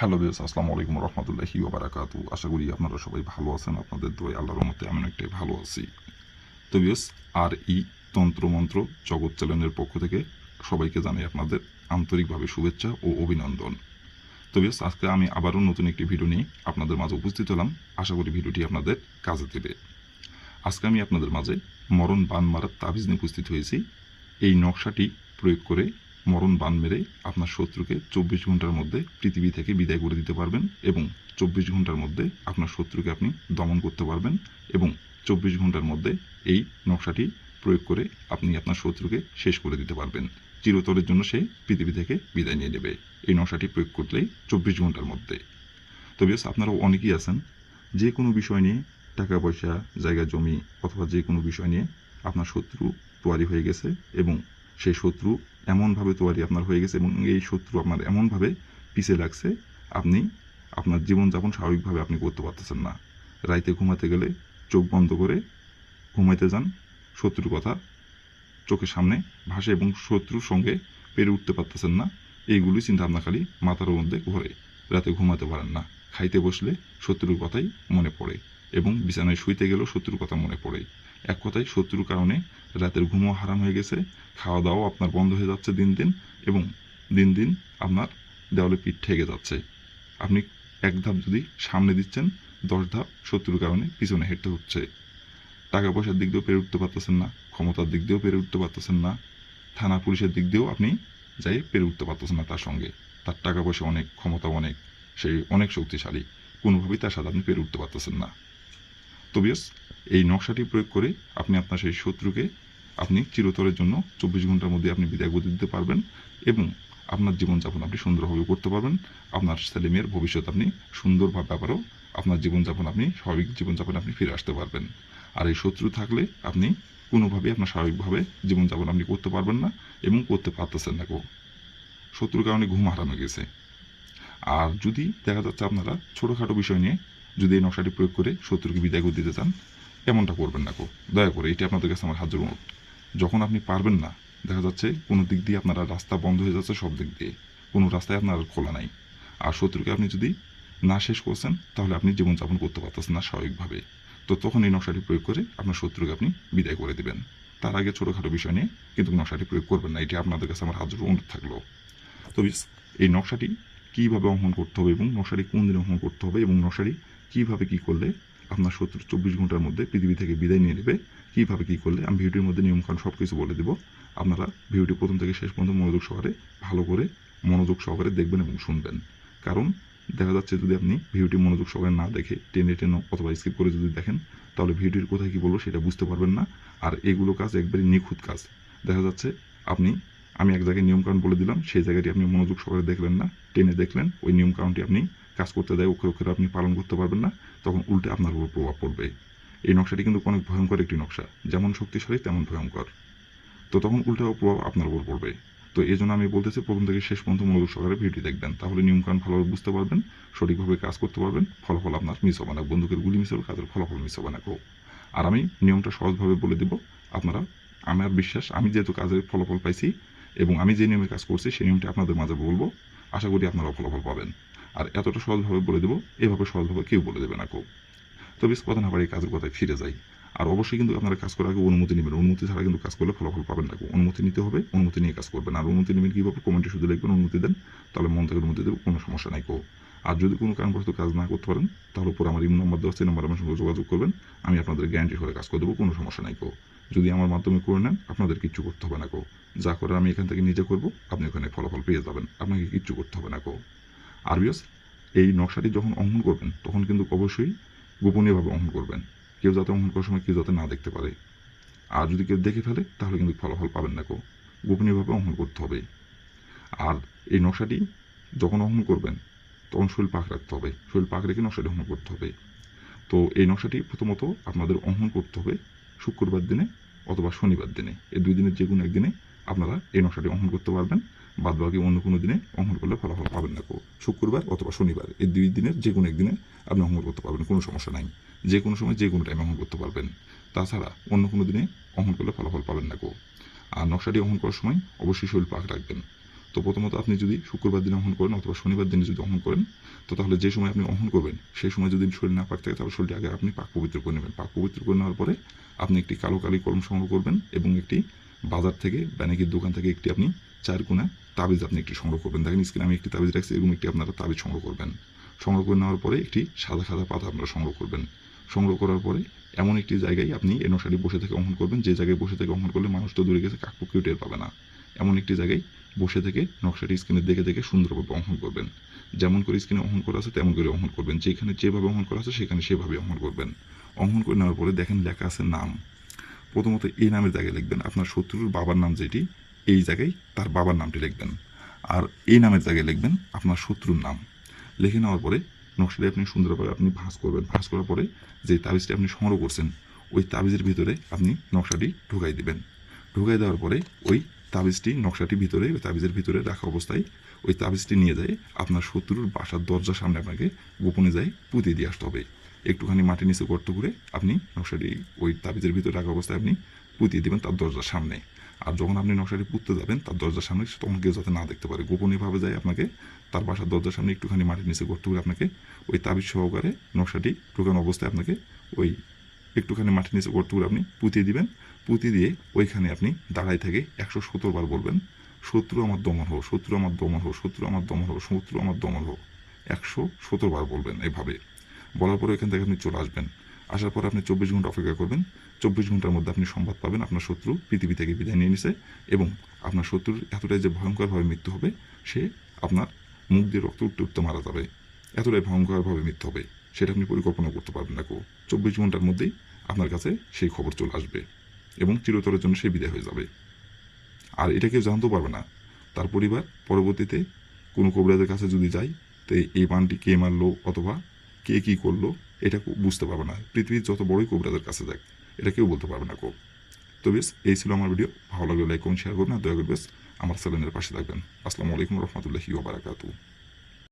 Hello viewers, আসসালামু আলাইকুম রহমতুল্লাহি ওয়া বারাকাতু। আশা করি আপনারা সবাই ভালো আছেন। আপনাদের দোয়ায় আল্লাহর রহমতে আমি অনেকটাই ভালো আছি। তো ভিউয়ার্স, আর তন্ত্রমন্ত্র জগৎ চ্যানেলের পক্ষ থেকে সবাইকে জানাই আপনাদের আন্তরিকভাবে শুভেচ্ছা ও অভিনন্দন। তো ভিউয়ার্স, আজকে আমি আবারও নতুন একটি ভিডিও নিয়ে আপনাদের মাঝে উপস্থিত হলাম। আশা করি ভিডিওটি আপনাদের কাজে দেবে। আজকে আমি আপনাদের মাঝে মরণ বান মারার তাবিজ নিয়ে উপস্থিত হয়েছি। এই নকশাটি প্রয়োগ করে মরণ বান মেরে আপনার শত্রুকে 24 ঘন্টার মধ্যে পৃথিবী থেকে বিদায় করে দিতে পারবেন এবং 24 ঘন্টার মধ্যে আপনার শত্রুকে আপনি দমন করতে পারবেন এবং 24 ঘন্টার মধ্যে এই নকশাটি প্রয়োগ করে আপনি আপনার শত্রুকে শেষ করে দিতে পারবেন। চিরতরের জন্য সে পৃথিবী থেকে বিদায় নিয়ে নেবে এই নকশাটি প্রয়োগ করলেই 24 ঘন্টার মধ্যে। তো বিকজ আপনারা অনেকেই আছেন যে কোনো বিষয় নিয়ে, টাকা পয়সা, জায়গা জমি অথবা যে কোনো বিষয় নিয়ে আপনার শত্রু তোয়ারি হয়ে গেছে এবং সেই শত্রু এমনভাবে তোয়ারি আপনার হয়ে গেছে এবং এই শত্রু আপনার এমনভাবে পিছে লাগছে আপনি আপনার জীবনযাপন স্বাভাবিকভাবে আপনি করতে পারতেছেন না। রাইতে ঘুমাতে গেলে চোখ বন্ধ করে ঘুমাইতে যান, শত্রুর কথা চোখের সামনে ভাসে এবং শত্রুর সঙ্গে পেরে উঠতে পারতেছেন না। এইগুলি চিন্তা ভাবনা খালি মাথার মধ্যে ঘোরে। রাতে ঘুমাতে পারেন না, খাইতে বসলে শত্রুর কথাই মনে পড়ে এবং বিছানায় শুইতে গেলেও শত্রুর কথা মনে পড়ে। এক কথায় শত্রুর কারণে রাতের ঘুমও হারাম হয়ে গেছে, খাওয়া দাওয়াও আপনার বন্ধ হয়ে যাচ্ছে দিন দিন এবং দিন দিন আপনার দেওয়ালে পিঠ ঠেকে যাচ্ছে। আপনি এক ধাপ যদি সামনে দিচ্ছেন, 10 ধাপ শত্রুর কারণে পিছনে হেঁটতে হচ্ছে। টাকা পয়সার দিক দিয়েও পেরে উঠতে পারতেছেন না, ক্ষমতার দিক দিয়েও পেরে উঠতে পারতেছেন না, থানা পুলিশের দিক দিয়েও আপনি যাই পেরে উঠতে পারতেছেন না তার সঙ্গে। তার টাকা পয়সা অনেক, ক্ষমতা অনেক, সেই অনেক শক্তিশালী, কোনোভাবেই তার সাথে আপনি পেরে উঠতে পারতেছেন না। তো বিয়স, এই নকশাটি প্রয়োগ করে আপনি আপনার সেই শত্রুকে আপনি চিরতরের জন্য 24 ঘন্টার মধ্যে আপনি বিদায় করে দিতে পারবেন এবং আপনার জীবনযাপন আপনি সুন্দরভাবে করতে পারবেন। আপনার ছেলে মেয়ের ভবিষ্যৎ আপনি সুন্দরভাবে আবারও আপনার জীবনযাপন আপনি স্বাভাবিক জীবনযাপন আপনি ফিরে আসতে পারবেন। আর এই শত্রু থাকলে আপনি কোনোভাবেই আপনার স্বাভাবিকভাবে জীবনযাপন আপনি করতে পারবেন না এবং করতে পারতেছেন না কেউ। শত্রুর কারণে ঘুম হারানো গেছে। আর যদি দেখা যাচ্ছে আপনারা ছোটোখাটো বিষয় নিয়ে যদি এই নকশাটি প্রয়োগ করে শত্রুকে বিদায় করে দিতে চান, এমনটা করবেন না কেউ, দয়া করে। এটি আপনাদের কাছে আমার হাত জোড় অনুরোধ। যখন আপনি পারবেন না, দেখা যাচ্ছে কোনো দিক দিয়ে আপনারা রাস্তা বন্ধ হয়ে যাচ্ছে, সব দিক দিয়ে কোনো রাস্তায় আপনার খোলা নাই, আর শত্রুকে আপনি যদি না শেষ করছেন তাহলে আপনি জীবনযাপন করতে পারতেছেন না স্বাভাবিকভাবে। তো তখন এই নকশাটি প্রয়োগ করে আপনার শত্রুকে আপনি বিদায় করে দেবেন। তার আগে ছোটোখাটো বিষয় নিয়ে কিন্তু নকশাটি প্রয়োগ করবেন না, এটি আপনাদের কাছে আমার হাত জোড় অনুরোধ থাকলো। তো এই নকশাটি কীভাবে অঙ্কন করতে হবে এবং নকশাটি কোন দিনে অঙ্কন করতে হবে এবং নকশাটি কীভাবে কী করলে আপনার শত্রু 24 ঘন্টার মধ্যে পৃথিবী থেকে বিদায় নিয়ে নেবে, কীভাবে কী করলে আমি ভিডিওর মধ্যে নিয়মকানুন সব কিছু বলে দেবো। আপনারা ভিডিওটি প্রথম থেকে শেষ পর্যন্ত মনোযোগ সহকারে দেখবেন এবং শুনবেন। কারণ দেখা যাচ্ছে যদি আপনি ভিডিওটি মনোযোগ সহকারে না দেখে টেনে টেনে অথবা স্কিপ করে যদি দেখেন তাহলে ভিডিওর কোথায় কী বলবো সেটা বুঝতে পারবেন না। আর এগুলো কাজ একবারে নিখুঁত কাজ। দেখা যাচ্ছে আমি এক জায়গায় নিয়মকানুন বলে দিলাম, সেই জায়গাটি আপনি মনোযোগ সহকারে দেখলেন না, টেনে দেখলেন, ওই নিয়মকানুনটি আপনি কাজ করতে দেয় অক্ষরে অক্ষরে আপনি পালন করতে পারবেন না, তখন উল্টে আপনার উপর প্রভাব পড়বে। এই নকশাটি কিন্তু অনেক ভয়ঙ্কর একটি নকশা, যেমন শক্তিশালী তেমন ভয়ঙ্কর। তো তখন উল্টে প্রভাব আপনার উপর পড়বে। তো এই জন্য আমি বলতেছি প্রথম থেকে শেষ পর্যন্ত মনোযোগ সহকারে ভিডিও দেখবেন, তাহলে নিয়মকানুন ভালোভাবে বুঝতে পারবেন, সঠিকভাবে কাজ করতে পারবেন, ফলাফল আপনার মিস হবে না। বন্দুকের গুলি মিস হবে, কাজের ফলাফল মিস হবে না কেউ। আর আমি নিয়মটা সহজভাবে বলে দেব। আপনারা, আমার বিশ্বাস, আমি যেহেতু কাজের ফলাফল পাইছি এবং আমি যে নিয়মে কাজ করছি সেই নিয়মটি আপনাদের মাঝে বলবো, আশা করি আপনারা ফলাফল পাবেন। আর এতটা সহজভাবে বলে দেবো, এভাবে সহজভাবে কেউ বলে দেবে না কেউ। তো বেশ কথা না পারি কাজের কথায় ফিরে যাই। আর অবশ্যই কিন্তু আপনারা কাজ করার আগে অনুমতি নেবেন, অনুমতি ছাড়া কিন্তু কাজ করলে ফলাফল পাবেন না। অনুমতি নিতে হবে, অনুমতি নিয়ে কাজ করবেন। আর অনুমতি নেবেন কীভাবে? কমেন্টে শুধু লিখবেন অনুমতি দেন, তাহলে মন থেকে অনুমতি দেবো, কোনো সমস্যা নাই কেউ। আর যদি কোনো কারণবশত কাজ না করতে পারেন তাহলে উপর আমার ইমেল নাম্বার দেওয়া আছে, নাম্বার আমার সঙ্গে যোগাযোগ করবেন, আমি আপনাদের গ্যারান্টি করে কাজ করে দেবো, কোনো সমস্যা নাই কেউ। যদি আমার মাধ্যমে করে নেন আপনাদের কিচ্ছু করতে হবে না কেউ, যা করার আমি এখান থেকে নিজে করবো, আপনি ওখানে ফলাফল পেয়ে যাবেন, আপনাকে কিচ্ছু করতে হবে না কেউ। আর বিয়স, এই নকশাটি যখন অঙ্কন করবেন তখন কিন্তু অবশ্যই গোপনীয়ভাবে অঙ্কন করবেন, কেউ যাতে অঙ্কন করার সময় কেউ যাতে না দেখতে পারে। আর যদি কেউ দেখে ফেলে তাহলে কিন্তু ফলাফল পাবেন না কেউ, গোপনীয়ভাবে অঙ্কন করতে হবে। আর এই নকশাটি যখন অঙ্কন করবেন তখন শরীর পাক রাখতে হবে, শরীর পাক রেখে নকশাটি অঙ্কন করতে হবে। তো এই নকশাটি প্রথমত আপনাদের অঙ্কন করতে হবে শুক্রবার দিনে অথবা শনিবার দিনে, এই 2 দিনের যে কোনো একদিনে আপনারা এই নকশাটি অঙ্কন করতে পারবেন। বাদবাকি অন্য কোনো দিনে অঙ্কন করলে ফলাফল পাবেন না কেউ। শুক্রবার অথবা শনিবার এই 2 দিনের যে কোনো একদিনে আপনি অঙ্কন করতে পারবেন, কোনো সমস্যা নাই। যে কোনো সময় যে কোনো টাইমে অঙ্কন করতে পারবেন, তাছাড়া অন্য কোনো দিনে অঙ্কন করলে ফলাফল পাবেন না কেউ। আর নকশাটি অঙ্কন করার সময় অবশ্যই শরীর পাক রাখবেন। তো তো প্রথমত আপনি যদি শুক্রবার দিনে অহন করেন অথবা শনিবার দিনে যদি অহন করেন, তো তাহলে যে সময় আপনি অহন করবেন সেই সময় যদি শরীর না পাক থাকে, তাহলে শরীরটি আগে আপনি পাক পবিত্র করে নেবেন। পাক পবিত্র করে নেওয়ার পরে আপনি একটি কালো কালি কলম সংগ্রহ করবেন এবং একটি বাজার থেকে ব্যানিকের দোকান থেকে একটি আপনি 4 কোণা তাবিজ আপনি একটি সংগ্রহ করবেন। দেখেন স্ক্রিনে আমি একটি তাবিজ রাখছি, এরকম একটি আপনারা তাবিজ সংগ্রহ করবেন। সংগ্রহ করে নেওয়ার পরে একটি সাদা সাদা পাতা আপনারা সংগ্রহ করবেন। সংগ্রহ করার পরে এমন একটি জায়গায় আপনি এই নকশাটি বসে থেকে অঙ্কন করবেন, যে জায়গায় বসে থেকে অঙ্কন করলে মানুষ তো দূরে গেছে, কাকপক্ষেও টের পাবে না। এমন একটি জায়গায় বসে থেকে নকশাটি স্ক্রিনে দেখে দেখে সুন্দরভাবে অঙ্কন করবেন। যেমন করে স্ক্রিনে অঙ্কন করা আছে তেমন করে অঙ্কন করবেন, যেখানে যেভাবে অঙ্কন করা আছে সেখানে সেভাবে অঙ্কন করবেন। অঙ্কন করে নেওয়ার পরে দেখেন লেখা আছে নাম। প্রথমত এই নামের জায়গায় লিখবেন আপনার শত্রুর বাবার নাম, যেটি এই জায়গায় তার বাবার নামটি লিখবেন। আর এই নামের জায়গায় লিখবেন আপনার শত্রুর নাম। লিখে নেওয়ার পরে নকশাটি আপনি সুন্দরভাবে আপনি ভাঁজ করবেন। ভাঁজ করার পরে যে তাবিজটি আপনি সংগ্রহ করছেন ওই তাবিজের ভিতরে আপনি নকশাটি ঢুকাই দিবেন। ঢুকাই দেওয়ার পরে ওই তাবিজটি নকশাটি ভিতরে, ওই তাবিজের ভিতরে রাখা অবস্থায় ওই তাবিজটি নিয়ে যায় আপনার শত্রুর বাসার দরজার সামনে আপনাকে গোপনে যায় পুঁতে দিয়ে আসতে হবে। একটুখানি মাটির নিচে গর্ত করে আপনি নকশাটি ওই তাবিজের ভিতরে রাখা অবস্থায় আপনি পুঁতিয়ে দেবেন তার দরজার সামনে। আর যখন আপনি নকশাটি পুঁততে যাবেন তার দরজার সামনে, তখন কেউ যাতে না দেখতে পারে, গোপনীয়ভাবে যায় আপনাকে তার বাসার দরজার সামনে একটুখানি মাটির নিচে গর্ত করে আপনাকে ওই তাবিজ সহকারে নকশাটি ঢুকানো অবস্থায় আপনাকে ওই একটুখানি মাটির নিচে গর্ত করে আপনি পুঁতিয়ে দিবেন। পুঁতি দিয়ে ওইখানে আপনি দাঁড়াই থেকে 117 বার বলবেন, শত্রু আমার দমন হোক, শত্রু আমার দমন হোক, শত্রু আমার দমন হোক, শত্রু আমার দমন হোক। 117 বার বলবেন এভাবে। বলার পরে এখান থেকে আপনি চলে আসবেন। আসার পর আপনি 24 ঘন্টা অপেক্ষা করবেন। 24 ঘন্টার মধ্যে আপনি সংবাদ পাবেন আপনার শত্রু পৃথিবী থেকে বিদায় নিয়ে নিছে, এবং আপনার শত্রুর এতটাই যে ভয়ঙ্করভাবে মৃত্যু হবে, সে আপনার মুখ দিয়ে রক্ত উঠতে উঠতে মারা যাবে। এতটাই ভয়ঙ্করভাবে মৃত্যু হবে, সেটা আপনি পরিকল্পনা করতে পারবেন না। 24 ঘন্টার মধ্যেই আপনার কাছে সেই খবর চলে আসবে এবং চিরতরের জন্য সে বিদায় হয়ে যাবে। আর এটা কেউ জানতেও পারবে না। তার পরিবার পরবর্তীতে কোনো কবিরাজের কাছে যদি যায়, তো এই বানটি কে মারলো অথবা কে কী করলো এটা বুঝতে পারবে না। পৃথিবীর যত বড়ই কবিরাজের কাছে যাক, এটা কেউ বলতে পারবে না। তো বেশ, এই ছিল আমার ভিডিও। ভালো লাগলে লাইক করুন, শেয়ার করুন, আর দয়া করে বেশ আমার চ্যানেলের পাশে থাকবেন। আসসালামু আলাইকুম রহমতুল্লাহি ওয়া বারাকাতুহু।